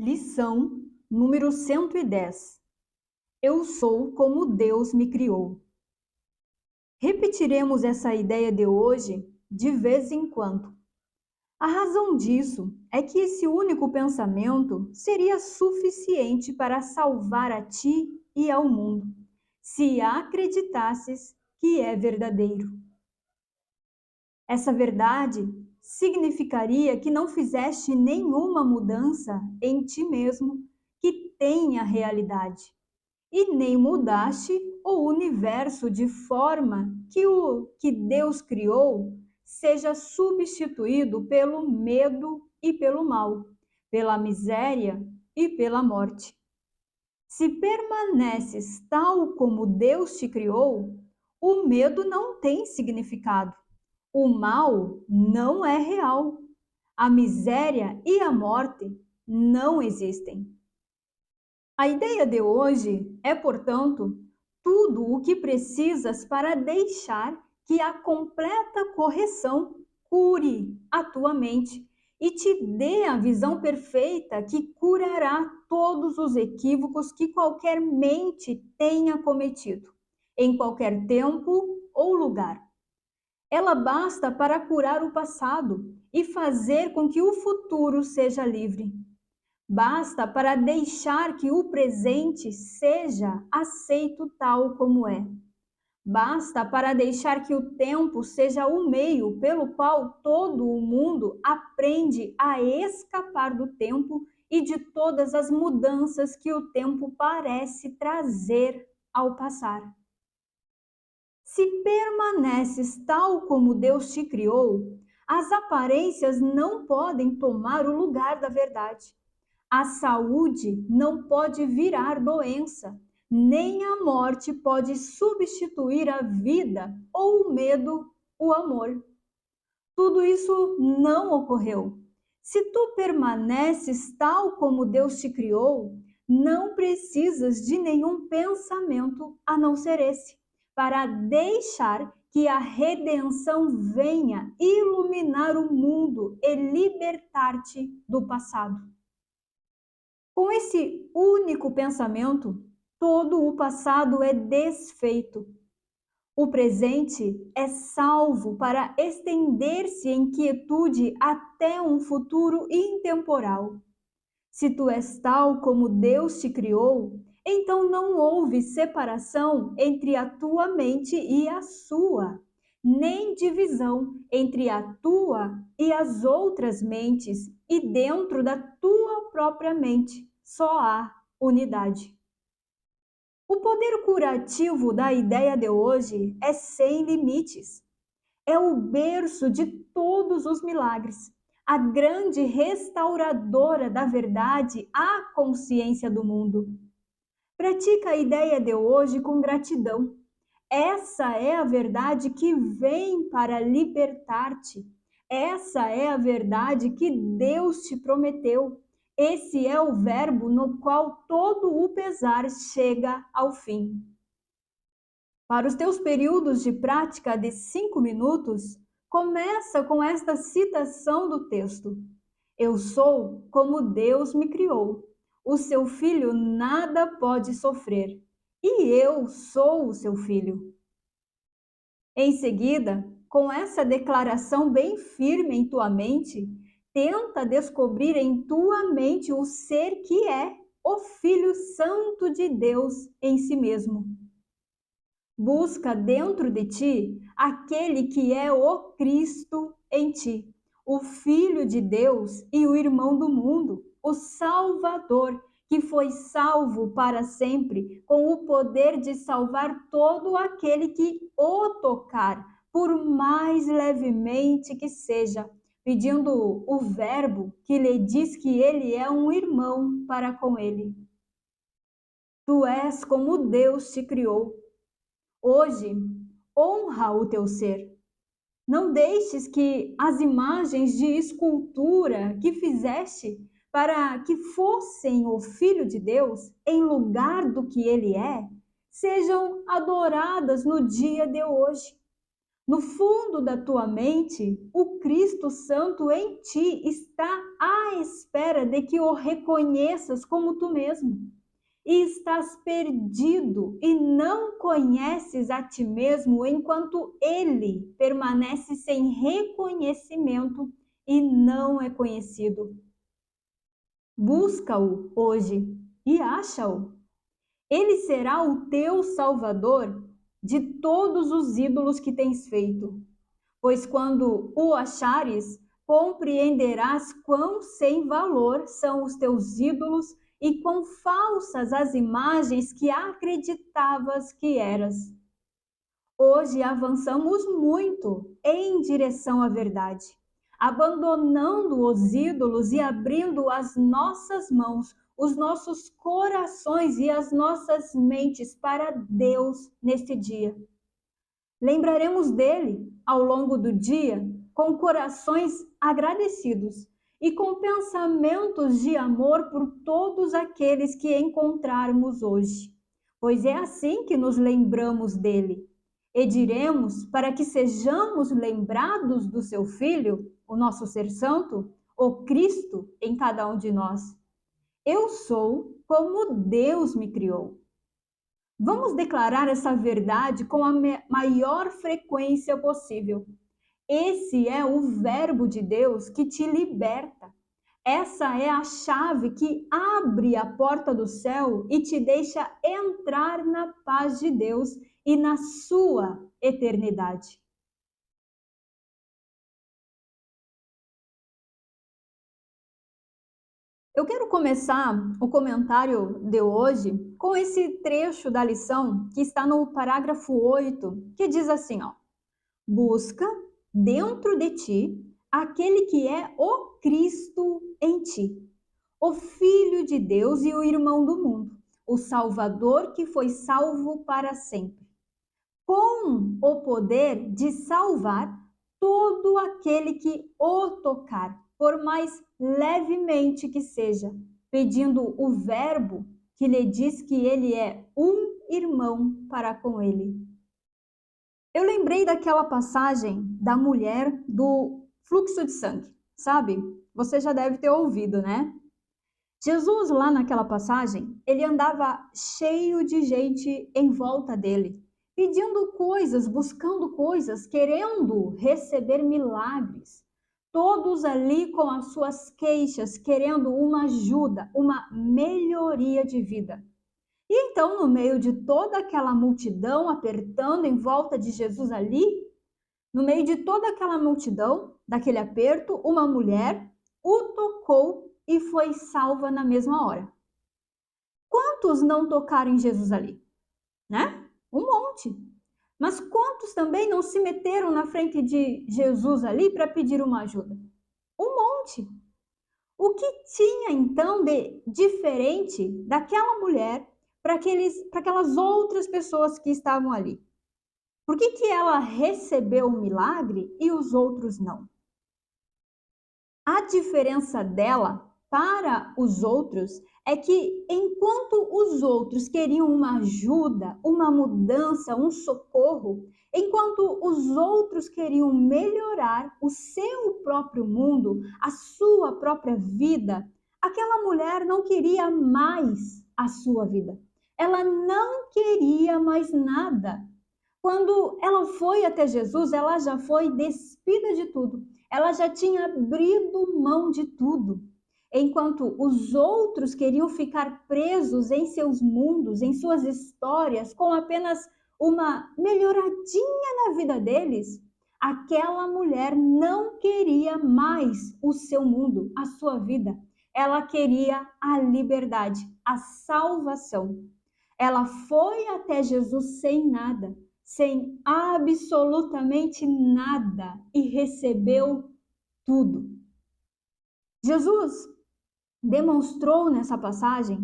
Lição número 110. Eu sou como Deus me criou. Repetiremos essa ideia de hoje de vez em quando. A razão disso é que esse único pensamento seria suficiente para salvar a ti e ao mundo, se acreditasses que é verdadeiro. Essa verdade significaria que não fizeste nenhuma mudança em ti mesmo que tenha realidade, e nem mudaste o universo de forma que o que Deus criou seja substituído pelo medo e pelo mal, pela miséria e pela morte. Se permaneces tal como Deus te criou, o medo não tem significado. O mal não é real. A miséria e a morte não existem. A ideia de hoje é, portanto, tudo o que precisas para deixar que a completa correção cure a tua mente e te dê a visão perfeita que curará todos os equívocos que qualquer mente tenha cometido, em qualquer tempo ou lugar. Ela basta para curar o passado e fazer com que o futuro seja livre. Basta para deixar que o presente seja aceito tal como é. Basta para deixar que o tempo seja o meio pelo qual todo o mundo aprende a escapar do tempo e de todas as mudanças que o tempo parece trazer ao passar. Se permaneces tal como Deus te criou, as aparências não podem tomar o lugar da verdade. A saúde não pode virar doença, nem a morte pode substituir a vida ou o medo, o amor. Tudo isso não ocorreu. Se tu permaneces tal como Deus te criou, não precisas de nenhum pensamento a não ser esse, para deixar que a redenção venha iluminar o mundo e libertar-te do passado. Com esse único pensamento, todo o passado é desfeito. O presente é salvo para estender-se em quietude até um futuro intemporal. Se tu és tal como Deus te criou, então não houve separação entre a tua mente e a sua, nem divisão entre a tua e as outras mentes, e dentro da tua própria mente só há unidade. O poder curativo da ideia de hoje é sem limites. É o berço de todos os milagres, a grande restauradora da verdade à consciência do mundo. Pratica a ideia de hoje com gratidão. Essa é a verdade que vem para libertar-te. Essa é a verdade que Deus te prometeu. Esse é o verbo no qual todo o pesar chega ao fim. Para os teus períodos de prática de 5 minutos, começa com esta citação do texto. Eu sou como Deus me criou. O seu filho nada pode sofrer. E eu sou o seu filho. Em seguida, com essa declaração bem firme em tua mente, tenta descobrir em tua mente o ser que é o Filho Santo de Deus em si mesmo. Busca dentro de ti aquele que é o Cristo em ti, o Filho de Deus e o irmão do mundo, o Salvador, que foi salvo para sempre, com o poder de salvar todo aquele que o tocar, por mais levemente que seja, pedindo o verbo que lhe diz que ele é um irmão para com ele. Tu és como Deus te criou. Hoje, honra o teu ser. Não deixes que as imagens de escultura que fizeste para que fossem o Filho de Deus, em lugar do que ele é, sejam adoradas no dia de hoje. No fundo da tua mente, o Cristo Santo em ti está à espera de que o reconheças como tu mesmo. E estás perdido e não conheces a ti mesmo enquanto ele permanece sem reconhecimento e não é conhecido. Busca-o hoje e acha-o. Ele será o teu salvador de todos os ídolos que tens feito. Pois quando o achares, compreenderás quão sem valor são os teus ídolos e quão falsas as imagens que acreditavas que eras. Hoje avançamos muito em direção à verdade, abandonando os ídolos e abrindo as nossas mãos, os nossos corações e as nossas mentes para Deus neste dia. Lembraremos dele ao longo do dia com corações agradecidos e com pensamentos de amor por todos aqueles que encontrarmos hoje, pois é assim que nos lembramos dele. E diremos para que sejamos lembrados do seu Filho, o nosso Ser Santo, o Cristo em cada um de nós. Eu sou como Deus me criou. Vamos declarar essa verdade com a maior frequência possível. Esse é o verbo de Deus que te liberta. Essa é a chave que abre a porta do céu e te deixa entrar na paz de Deus e na sua eternidade. Eu quero começar o comentário de hoje com esse trecho da lição que está no parágrafo 8, que diz assim, ó: busca dentro de ti aquele que é o Cristo em ti, o Filho de Deus e o irmão do mundo, o Salvador que foi salvo para sempre, com o poder de salvar todo aquele que o tocar, por mais levemente que seja, pedindo o verbo que lhe diz que ele é um irmão para com ele. Eu lembrei daquela passagem da mulher do fluxo de sangue, sabe? Você já deve ter ouvido, né? Jesus, lá naquela passagem, ele andava cheio de gente em volta dele, pedindo coisas, buscando coisas, querendo receber milagres. Todos ali com as suas queixas, querendo uma ajuda, uma melhoria de vida. E então, no meio de toda aquela multidão apertando em volta de Jesus ali, no meio de toda aquela multidão, daquele aperto, uma mulher o tocou e foi salva na mesma hora. Quantos não tocaram em Jesus ali? Né? Um monte. Mas quantos também não se meteram na frente de Jesus ali para pedir uma ajuda? Um monte. O que tinha então de diferente daquela mulher para aquelas outras pessoas que estavam ali? Por que ela recebeu o milagre e os outros não? A diferença dela para os outros é que enquanto os outros queriam uma ajuda, uma mudança, um socorro, enquanto os outros queriam melhorar o seu próprio mundo, a sua própria vida, aquela mulher não queria mais a sua vida. Ela não queria mais nada. Quando ela foi até Jesus, ela já foi despida de tudo. Ela já tinha abrido mão de tudo. Enquanto os outros queriam ficar presos em seus mundos, em suas histórias, com apenas uma melhoradinha na vida deles, aquela mulher não queria mais o seu mundo, a sua vida. Ela queria a liberdade, a salvação. Ela foi até Jesus sem nada, sem absolutamente nada, e recebeu tudo. Jesus demonstrou nessa passagem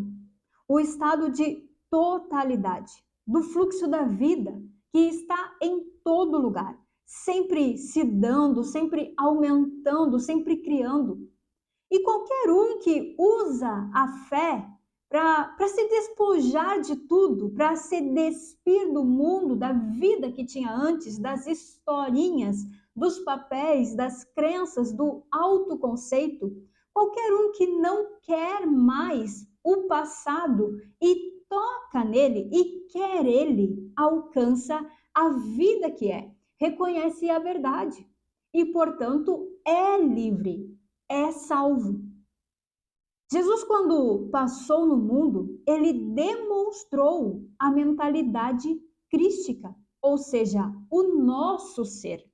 o estado de totalidade do fluxo da vida que está em todo lugar, sempre se dando, sempre aumentando, sempre criando. E qualquer um que usa a fé para se despojar de tudo, para se despir do mundo, da vida que tinha antes, das historinhas, dos papéis, das crenças, do autoconceito, qualquer um que não quer mais o passado e toca nele e quer ele, alcança a vida que é, reconhece a verdade e, portanto, é livre, é salvo. Jesus, quando passou no mundo, ele demonstrou a mentalidade crística, ou seja, o nosso ser.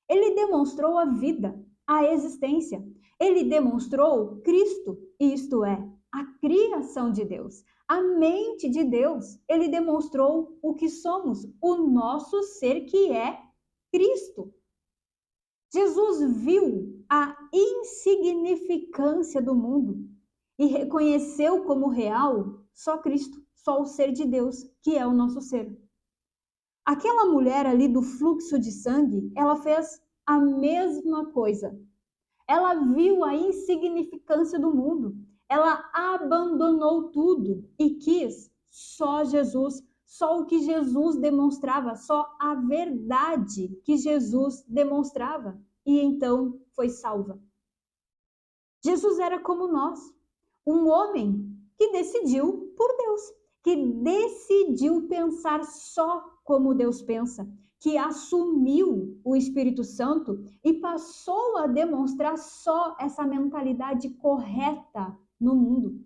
Ele demonstrou a vida, a existência. Ele demonstrou Cristo, isto é, a criação de Deus, a mente de Deus. Ele demonstrou o que somos, o nosso ser que é Cristo. Jesus viu a insignificância do mundo e reconheceu como real só Cristo, só o ser de Deus, que é o nosso ser. Aquela mulher ali do fluxo de sangue, ela fez a mesma coisa. Ela viu a insignificância do mundo. Ela abandonou tudo e quis só Jesus, só o que Jesus demonstrava, só a verdade que Jesus demonstrava. E então foi salva. Jesus era como nós, um homem que decidiu por Deus, que decidiu pensar só como Deus pensa, que assumiu o Espírito Santo e passou a demonstrar só essa mentalidade correta no mundo.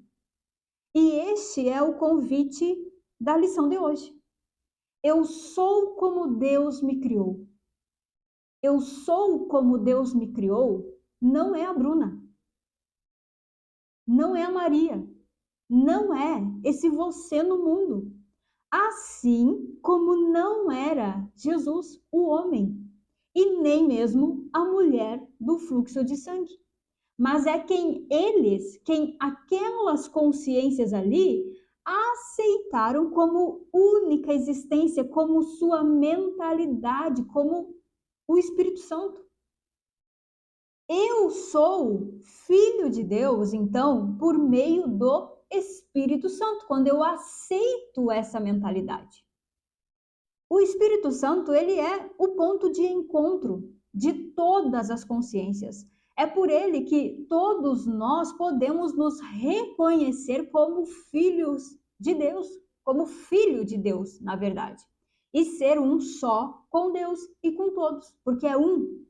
E este é o convite da lição de hoje. Eu sou como Deus me criou. Eu sou como Deus me criou não é a Bruna, não é a Maria, não é esse você no mundo. Assim como não era Jesus, o homem, e nem mesmo a mulher do fluxo de sangue. Mas é quem aquelas consciências ali aceitaram como única existência, como sua mentalidade, como o Espírito Santo. Eu sou filho de Deus, então, por meio do Espírito Santo, quando eu aceito essa mentalidade. O Espírito Santo, ele é o ponto de encontro de todas as consciências. É por ele que todos nós podemos nos reconhecer como filhos de Deus, como filho de Deus, na verdade, e ser um só com Deus e com todos, porque é um.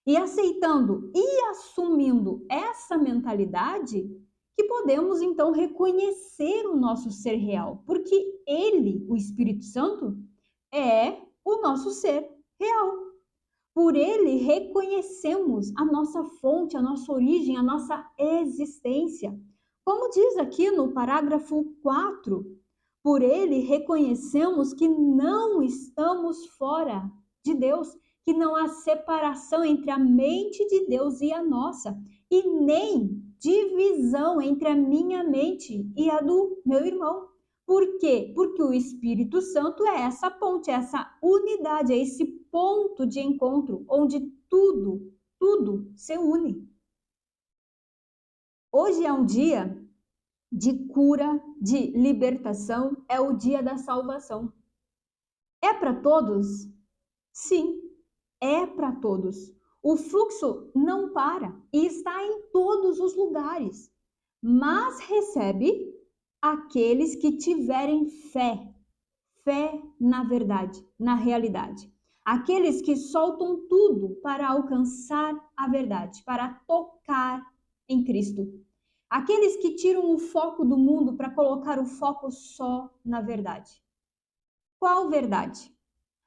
E aceitando e assumindo essa mentalidade, que podemos então reconhecer o nosso ser real, porque ele, o Espírito Santo, é o nosso ser real. Por ele reconhecemos a nossa fonte, a nossa origem, a nossa existência. Como diz aqui no parágrafo 4, por ele reconhecemos que não estamos fora de Deus, que não há separação entre a mente de Deus e a nossa, e nem divisão entre a minha mente e a do meu irmão. Por quê? Porque o Espírito Santo é essa ponte, essa unidade, é esse ponto de encontro onde tudo se une. Hoje é um dia de cura, de libertação, é o dia da salvação. É para todos? Sim, é para todos. O fluxo não para e está em todos os lugares, mas recebe aqueles que tiverem fé na verdade, na realidade. Aqueles que soltam tudo para alcançar a verdade, para tocar em Cristo. Aqueles que tiram o foco do mundo para colocar o foco só na verdade. Qual verdade?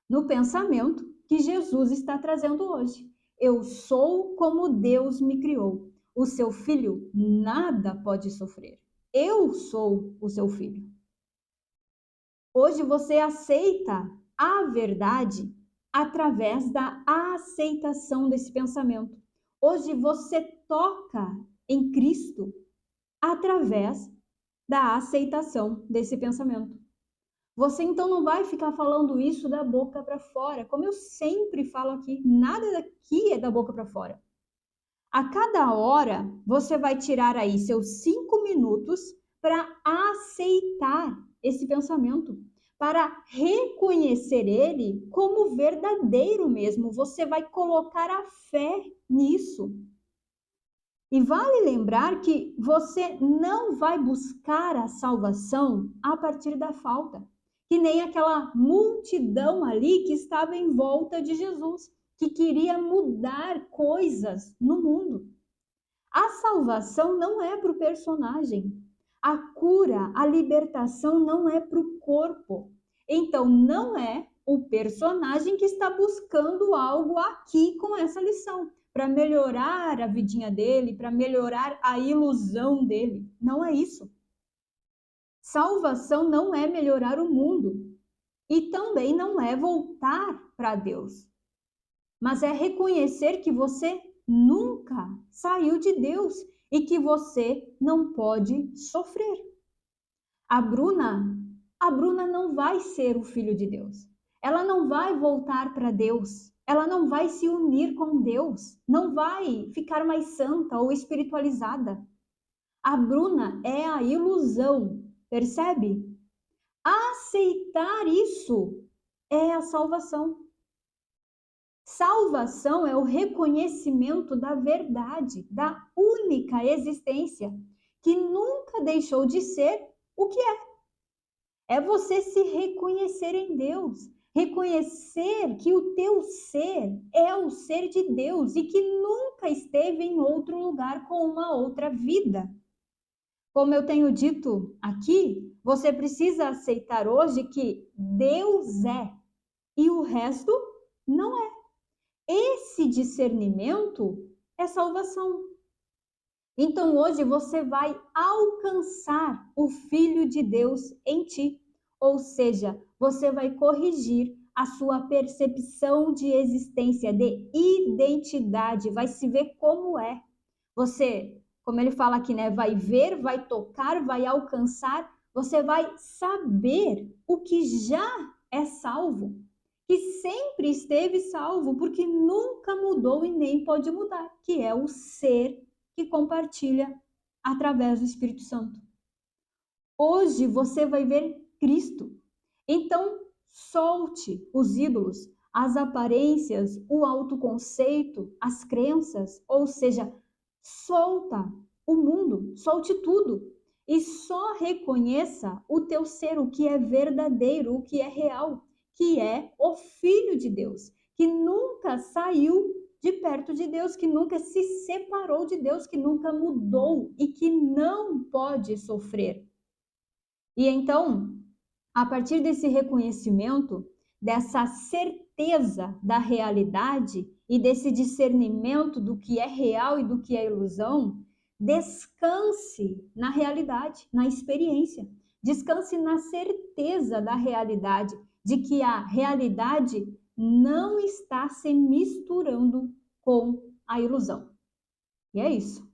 No pensamento que Jesus está trazendo hoje. Eu sou como Deus me criou. O seu filho nada pode sofrer. Eu sou o seu filho. Hoje você aceita a verdade através da aceitação desse pensamento. Hoje você toca em Cristo através da aceitação desse pensamento. Você então não vai ficar falando isso da boca para fora, como eu sempre falo aqui, nada daqui é da boca para fora. A cada hora você vai tirar aí seus 5 minutos para aceitar esse pensamento, para reconhecer ele como verdadeiro mesmo. Você vai colocar a fé nisso. E vale lembrar que você não vai buscar a salvação a partir da falta, que nem aquela multidão ali que estava em volta de Jesus, que queria mudar coisas no mundo. A salvação não é para o personagem. A cura, a libertação não é para o corpo. Então, não é o personagem que está buscando algo aqui com essa lição, para melhorar a vidinha dele, para melhorar a ilusão dele. Não é isso. Salvação não é melhorar o mundo e também não é voltar para Deus, mas é reconhecer que você nunca saiu de Deus e que você não pode sofrer. A Bruna não vai ser o filho de Deus. Ela não vai voltar para Deus. Ela não vai se unir com Deus. Não vai ficar mais santa ou espiritualizada. A Bruna é a ilusão, percebe? Aceitar isso é a salvação. Salvação é o reconhecimento da verdade, da única existência, que nunca deixou de ser o que é. É você se reconhecer em Deus, reconhecer que o teu ser é o ser de Deus e que nunca esteve em outro lugar com uma outra vida. Como eu tenho dito aqui, você precisa aceitar hoje que Deus é e o resto não é. Esse discernimento é salvação. Então hoje você vai alcançar o Filho de Deus em ti, ou seja, você vai corrigir a sua percepção de existência, de identidade, vai se ver como é. Você, como ele fala aqui, né, vai ver, vai tocar, vai alcançar, você vai saber o que já é salvo, que sempre esteve salvo, porque nunca mudou e nem pode mudar, que é o ser que compartilha através do Espírito Santo. Hoje você vai ver Cristo. Então, solte os ídolos, as aparências, o autoconceito, as crenças, ou seja, solta o mundo, solte tudo e só reconheça o teu ser, o que é verdadeiro, o que é real, que é o Filho de Deus, que nunca saiu de perto de Deus, que nunca se separou de Deus, que nunca mudou e que não pode sofrer. E então, a partir desse reconhecimento, dessa certeza da realidade e desse discernimento do que é real e do que é ilusão, descanse na realidade, na experiência. Descanse na certeza da realidade, de que a realidade não está se misturando com a ilusão. E é isso.